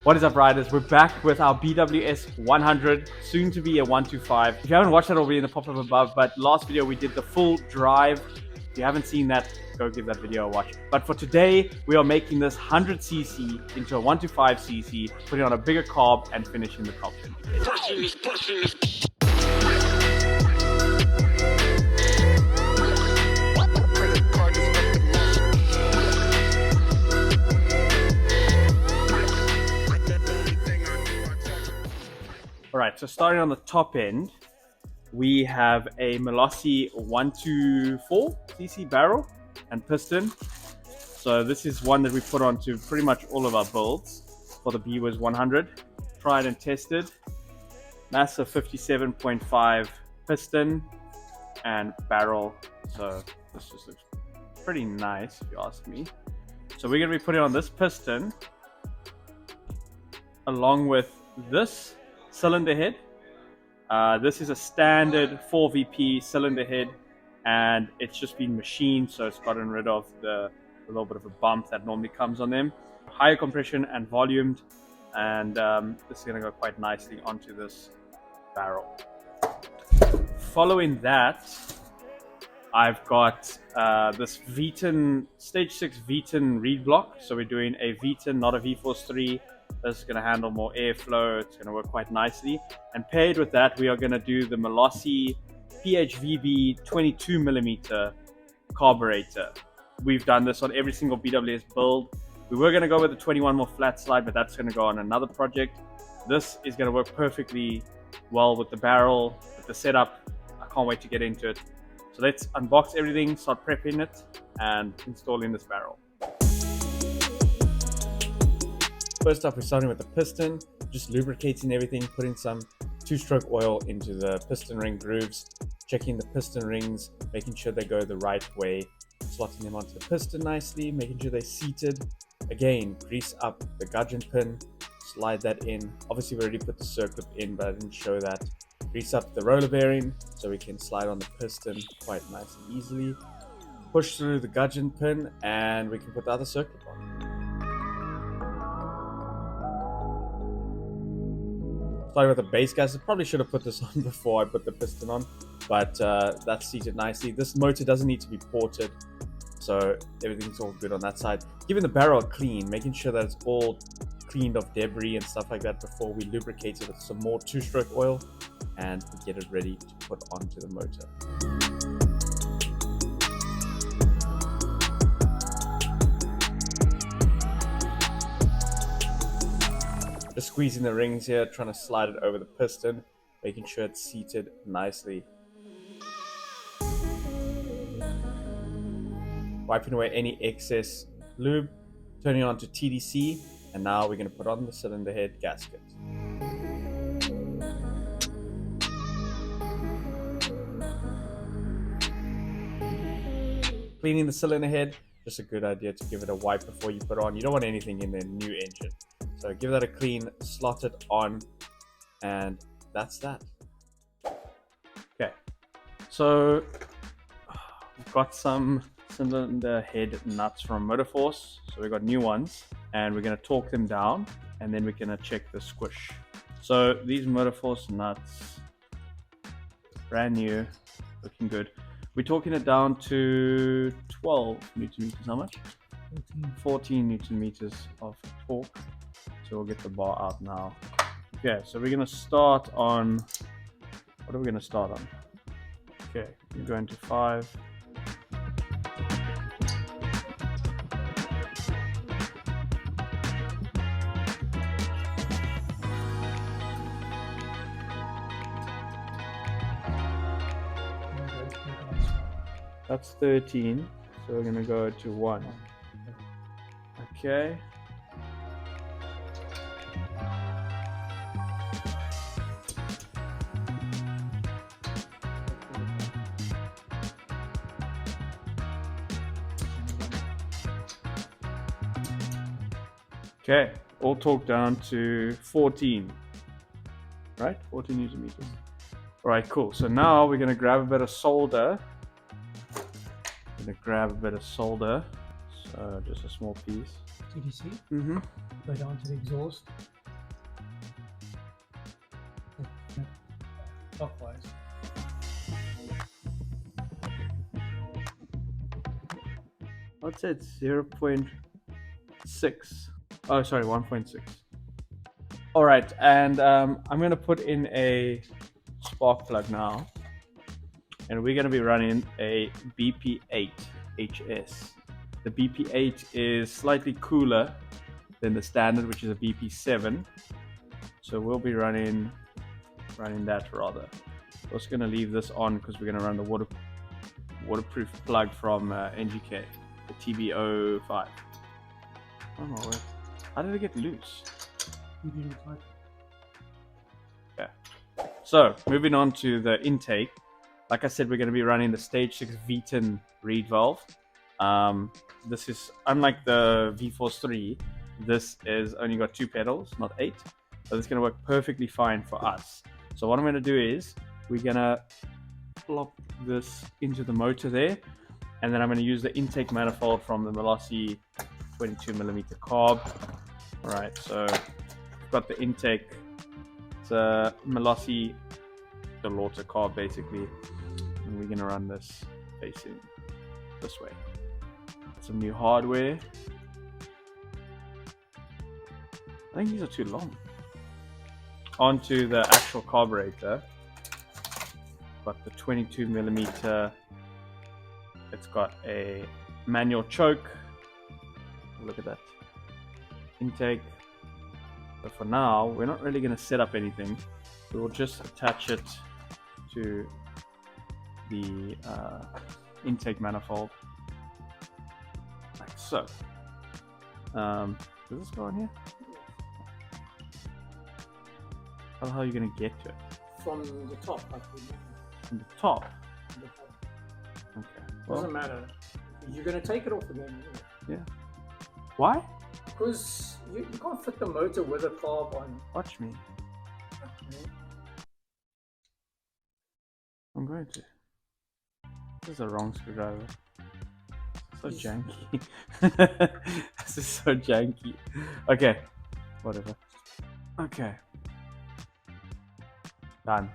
What is up, riders? We're back with our BWS 100, soon to be a 125. If you haven't watched that, it'll be in the pop-up above, but last video we did the full drive. If you haven't seen that, go give that video a watch. But for today, we are making this 100cc into a 125cc, putting on a bigger carb and finishing the top end. All right, so starting on the top end, we have a Malossi 124cc barrel and piston. So this is one that we put onto pretty much all of our builds for the BWS 100. Tried and tested. Massive 57.5 piston and barrel. So this just looks pretty nice if you ask me. So we're going to be putting on this piston along with this cylinder head. This is a standard 4VP cylinder head, and it's just been machined, so it's gotten rid of the little bit of a bump that normally comes on them. Higher compression and volumed, and this is going to go quite nicely onto this barrel. Following that, I've got this V10 stage 6 V10 reed block. So we're doing a V10, not a V-Force 3. This is going to handle more airflow. It's going to work quite nicely. And paired with that, we are going to do the Malossi PHVB 22mm carburetor. We've done this on every single BWS build. We were going to go with the 21 more flat slide, but that's going to go on another project. This is going to work perfectly well with the barrel, with the setup. I can't wait to get into it. So let's unbox everything, start prepping it, and installing this barrel. First up, we're starting with the piston, just lubricating everything, putting some two-stroke oil into the piston ring grooves, checking the piston rings, making sure they go the right way, slotting them onto the piston nicely, making sure they're seated. Again, grease up the gudgeon pin, slide that in. Obviously, we already put the circlip in, but I didn't show that. Grease up the roller bearing so we can slide on the piston quite nice and easily. Push through the gudgeon pin, and we can put the other circlip on. Starting with the base gas, I probably should have put this on before I put the piston on, but that's seated nicely. This motor doesn't need to be ported, so everything's all good on that side. Giving the barrel a clean, making sure that it's all cleaned of debris and stuff like that before we lubricate it with some more two-stroke oil and get it ready to put onto the motor. Just squeezing the rings here, trying to slide it over the piston, making sure it's seated nicely. Wiping away any excess lube, turning on to TDC, and now we're going to put on the cylinder head gasket. Cleaning the cylinder head, just a good idea to give it a wipe before you put on. You don't want anything in the new engine. So give that a clean, slot it on, and that's that. Okay, so we've got some cylinder head nuts from Motorforce. So we've got new ones, and we're going to torque them down, and then we're going to check the squish. So these Motorforce nuts, brand new, looking good. We're torquing it down to 12 Newton meters. How much? 14 Newton meters of torque. So we'll get the bar out now. Okay, so we're going to start on, what are we going to start on? Okay, we're going to 5. That's 13, so we're going to go to 1. Okay. Okay, all torqued down to 14, right? 14 Newton meters. All right, cool. So now we're going to grab a bit of solder. So just a small piece. TDC. Mm-hmm. Go down to the exhaust. clockwise. I'd say it's 0.6. Oh, sorry, 1.6. All right, and I'm going to put in a spark plug now. And we're going to be running a BP8 HS. The BP8 is slightly cooler than the standard, which is a BP7. So we'll be running that rather. I'm also going to leave this on because we're going to run the waterproof plug from NGK, the TB05. Oh my word. How did it get loose? Okay. So moving on to the intake. Like I said, we're going to be running the Stage 6 V10 reed valve. This is, unlike the V-Force 3, this is only got 2 pedals, not 8. So it's going to work perfectly fine for us. So what I'm going to do is, we're going to plop this into the motor there. And then I'm going to use the intake manifold from the Malossi 22mm carb. Alright, so I've got the intake. It's a Malossi Delorta carb basically. And we're going to run this facing this way. Some new hardware. I think these are too long. Onto the actual carburetor. Got the 22mm. It's got a manual choke. Look at that. Intake. But for now, we're not really going to set up anything. We will just attach it to the intake manifold, like so. Does this go on here? How the hell are you going to get to it? From the top, I think. From the top? Okay. Well, Doesn't matter. You're going to take it off again. Yeah. Why? Because you can't fit the motor with a carb on. Watch me. Okay. I'm going to. This is the wrong screwdriver. So janky. This is so janky. Okay. Whatever. Okay. Done.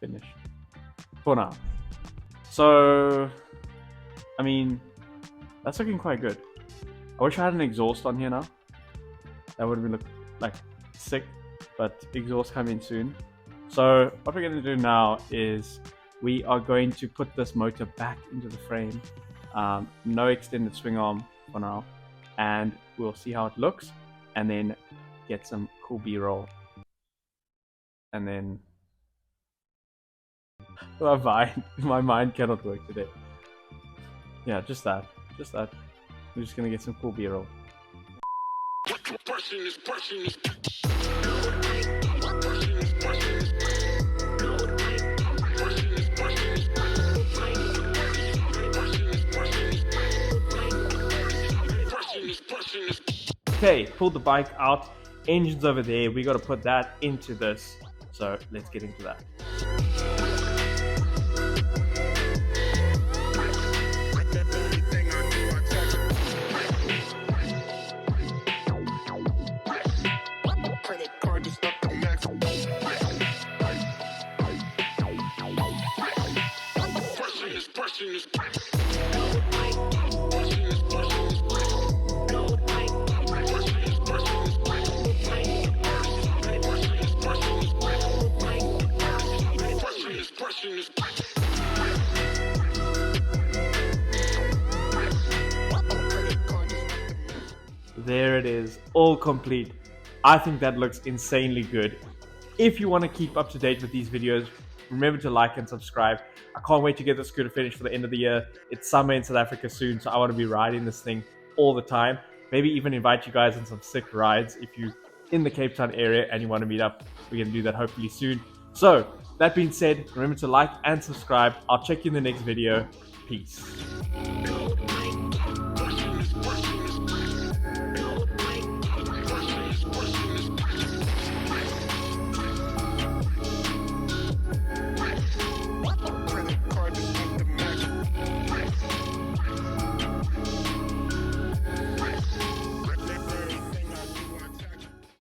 Finished. For now. So, I mean, that's looking quite good. I wish I had an exhaust on here now. That would have looked like sick, but exhaust coming soon. So what we're going to do now is we are going to put this motor back into the frame. No extended swing arm for now. And we'll see how it looks and then get some cool B-roll. And then my mind cannot work today. Yeah, just that. We're just gonna get some cool B-roll. Okay, pulled the bike out. Engine's over there. We got to put that into this. So let's get into that. There it is, all complete. I think that looks insanely good. If you want to keep up to date with these videos, remember to like and subscribe. I can't wait to get the scooter finished for the end of the year. It's summer in South Africa soon, so I want to be riding this thing all the time. Maybe even invite you guys on some sick rides if you're in the Cape Town area and you want to meet up. We're going to do that hopefully soon. So, that being said, remember to like and subscribe. I'll check you in the next video. Peace.